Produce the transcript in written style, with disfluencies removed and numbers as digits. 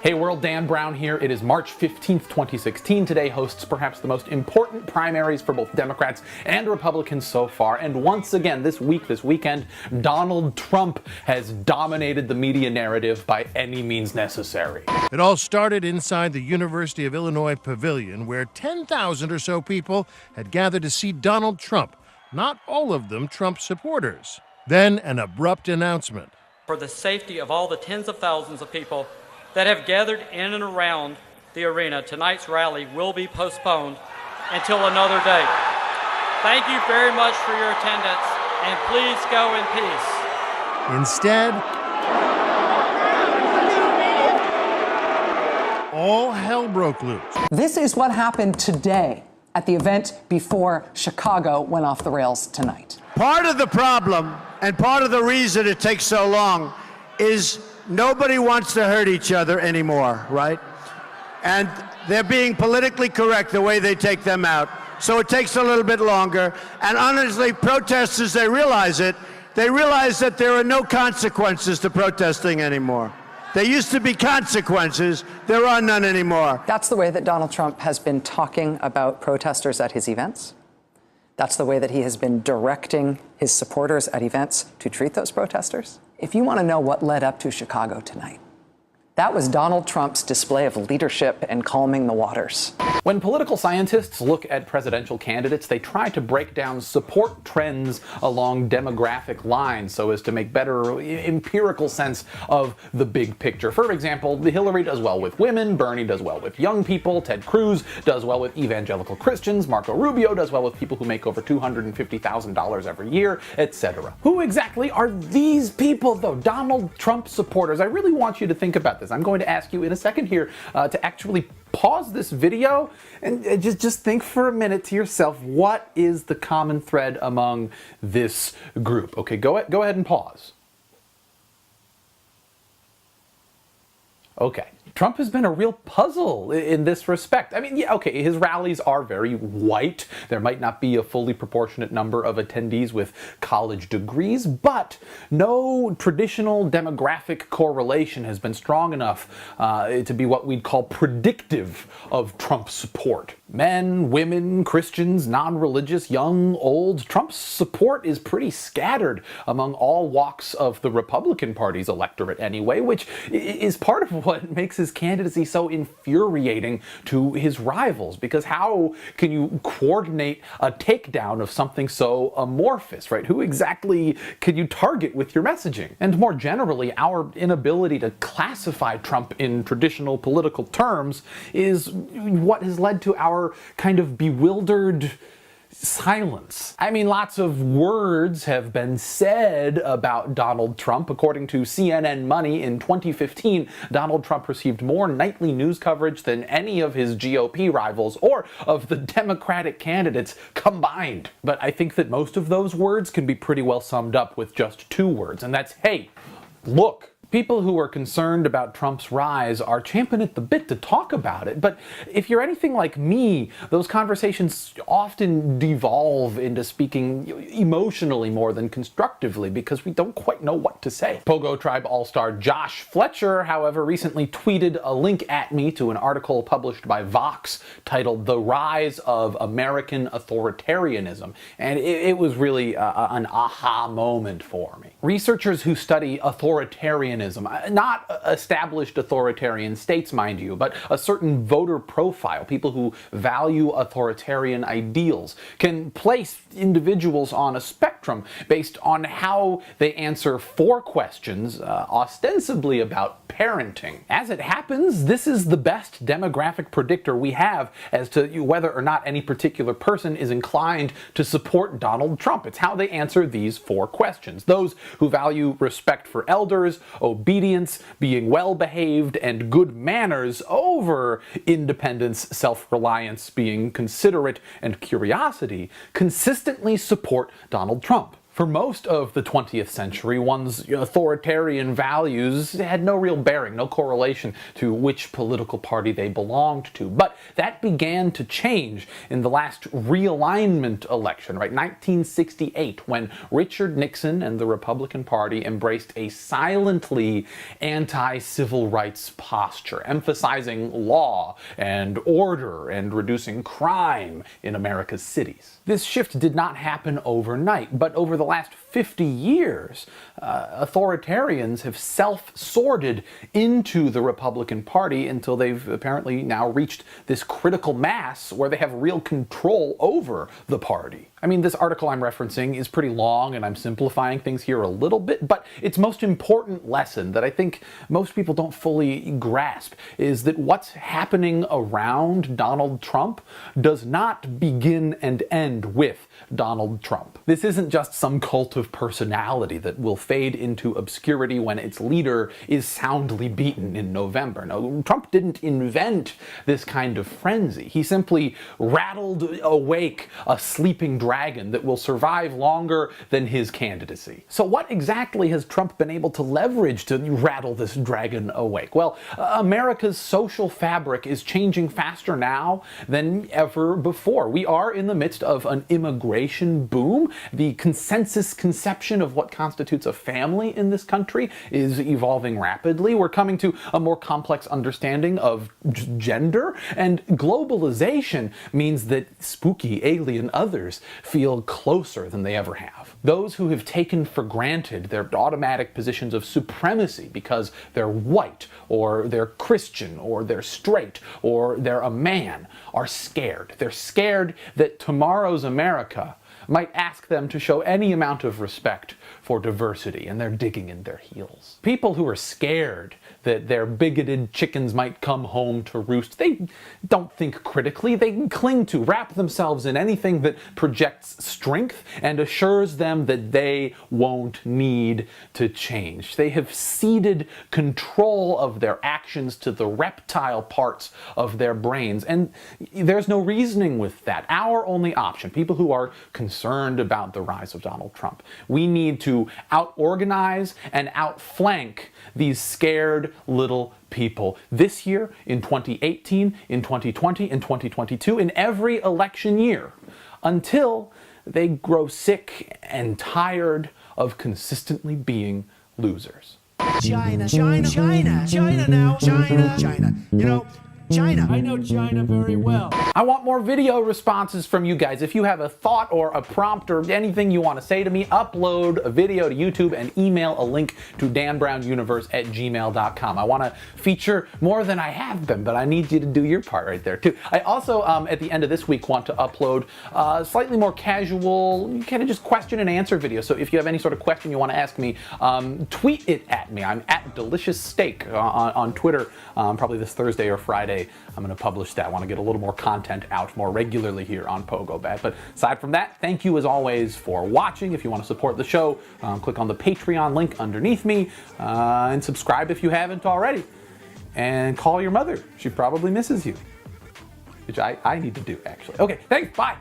Hey world, Dan Brown here. It is March 15th, 2016. Today hosts perhaps the most important primaries for both Democrats and Republicans so far. And once again, this weekend, Donald Trump has dominated the media narrative by any means necessary. It all started inside the University of Illinois Pavilion, where 10,000 or so people had gathered to see Donald Trump, not all of them Trump supporters. Then an abrupt announcement. For the safety of all the tens of thousands of people that have gathered in and around the arena, tonight's rally will be postponed until another day. Thank you very much for your attendance, and please go in peace. Instead, all hell broke loose. This is what happened today at the event before Chicago went off the rails tonight. Part of the problem and part of the reason it takes so long is nobody wants to hurt each other anymore, right? And they're being politically correct the way they take them out. So it takes a little bit longer. And honestly, protesters, they realize it. They realize that there are no consequences to protesting anymore. There used to be consequences. There are none anymore. That's the way that Donald Trump has been talking about protesters at his events. That's the way that he has been directing his supporters at events to treat those protesters. If you want to know what led up to Chicago tonight, that was Donald Trump's display of leadership and calming the waters. When political scientists look at presidential candidates, they try to break down support trends along demographic lines so as to make better empirical sense of the big picture. For example, Hillary does well with women, Bernie does well with young people, Ted Cruz does well with evangelical Christians, Marco Rubio does well with people who make over $250,000 every year, etc. Who exactly are these people, though? Donald Trump supporters. I really want you to think about this. I'm going to ask you in a second here to actually pause this video and just think for a minute to yourself, what is the common thread among this group? Okay, go ahead and pause. Okay. Trump has been a real puzzle in this respect. I mean, yeah, okay, his rallies are very white. There might not be a fully proportionate number of attendees with college degrees, but no traditional demographic correlation has been strong enough to be what we'd call predictive of Trump's support. Men, women, Christians, non-religious, young, old. Trump's support is pretty scattered among all walks of the Republican Party's electorate anyway, which is part of what makes his candidacy so infuriating to his rivals, because how can you coordinate a takedown of something so amorphous, right? Who exactly can you target with your messaging? And more generally, our inability to classify Trump in traditional political terms is what has led to our kind of bewildered silence. I mean, lots of words have been said about Donald Trump. According to CNN Money, in 2015, Donald Trump received more nightly news coverage than any of his GOP rivals or of the Democratic candidates combined. But I think that most of those words can be pretty well summed up with just two words, and that's, hey, look. People who are concerned about Trump's rise are champing at the bit to talk about it, but if you're anything like me, those conversations often devolve into speaking emotionally more than constructively because we don't quite know what to say. Pogo Tribe all-star Josh Fletcher, however, recently tweeted a link at me to an article published by Vox titled "The Rise of American Authoritarianism," and it was really an aha moment for me. Researchers who study authoritarianism, not established authoritarian states, mind you, but a certain voter profile, people who value authoritarian ideals, can place individuals on a spectrum based on how they answer four questions, ostensibly about parenting. As it happens, this is the best demographic predictor we have as to whether or not any particular person is inclined to support Donald Trump. It's how they answer these four questions. Those who value respect for elders, obedience, being well-behaved, and good manners over independence, self-reliance, being considerate, and curiosity consistently support Donald Trump. For most of the 20th century, one's authoritarian values had no real bearing, no correlation to which political party they belonged to. But that began to change in the last realignment election, right? 1968, when Richard Nixon and the Republican Party embraced a silently anti-civil rights posture, emphasizing law and order and reducing crime in America's cities. This shift did not happen overnight, but over the last 50 years, authoritarians have self-sorted into the Republican Party until they've apparently now reached this critical mass where they have real control over the party. I mean, this article I'm referencing is pretty long and I'm simplifying things here a little bit, but its most important lesson that I think most people don't fully grasp is that what's happening around Donald Trump does not begin and end with Donald Trump. This isn't just some cult of personality that will fade into obscurity when its leader is soundly beaten in November. No, Trump didn't invent this kind of frenzy. He simply rattled awake a sleeping dragon that will survive longer than his candidacy. So what exactly has Trump been able to leverage to rattle this dragon awake? Well, America's social fabric is changing faster now than ever before. We are in the midst of an immigration boom. The consensus conception of what constitutes a family in this country is evolving rapidly. We're coming to a more complex understanding of gender, and globalization means that spooky alien others feel closer than they ever have. Those who have taken for granted their automatic positions of supremacy because they're white, or they're Christian, or they're straight, or they're a man, are scared. They're scared that tomorrow's America might ask them to show any amount of respect for diversity, and they're digging in their heels. People who are scared that their bigoted chickens might come home to roost, they don't think critically. They cling to, wrap themselves in anything that projects strength and assures them that they won't need to change. They have ceded control of their actions to the reptile parts of their brains, and there's no reasoning with that. Our only option, people who are concerned about the rise of Donald Trump, we need to out-organize and outflank these scared little people this year, in 2018, in 2020, in 2022, in every election year, until they grow sick and tired of consistently being losers. China, China, China, China now, China, China. You know, China. I know China very well. I want more video responses from you guys. If you have a thought or a prompt or anything you want to say to me, upload a video to YouTube and email a link to danbrownuniverse@gmail.com. I want to feature more than I have been, but I need you to do your part right there too. I also, at the end of this week, want to upload slightly more casual, kind of just question and answer video. So if you have any sort of question you want to ask me, tweet it at me. I'm at Delicious Steak on Twitter, probably this Thursday or Friday. I'm going to publish that. I want to get a little more content out more regularly here on PogoBad. But aside from that, thank you as always for watching. If you want to support the show, click on the Patreon link underneath me and subscribe if you haven't already. And call your mother. She probably misses you, which I need to do, actually. Okay, thanks. Bye.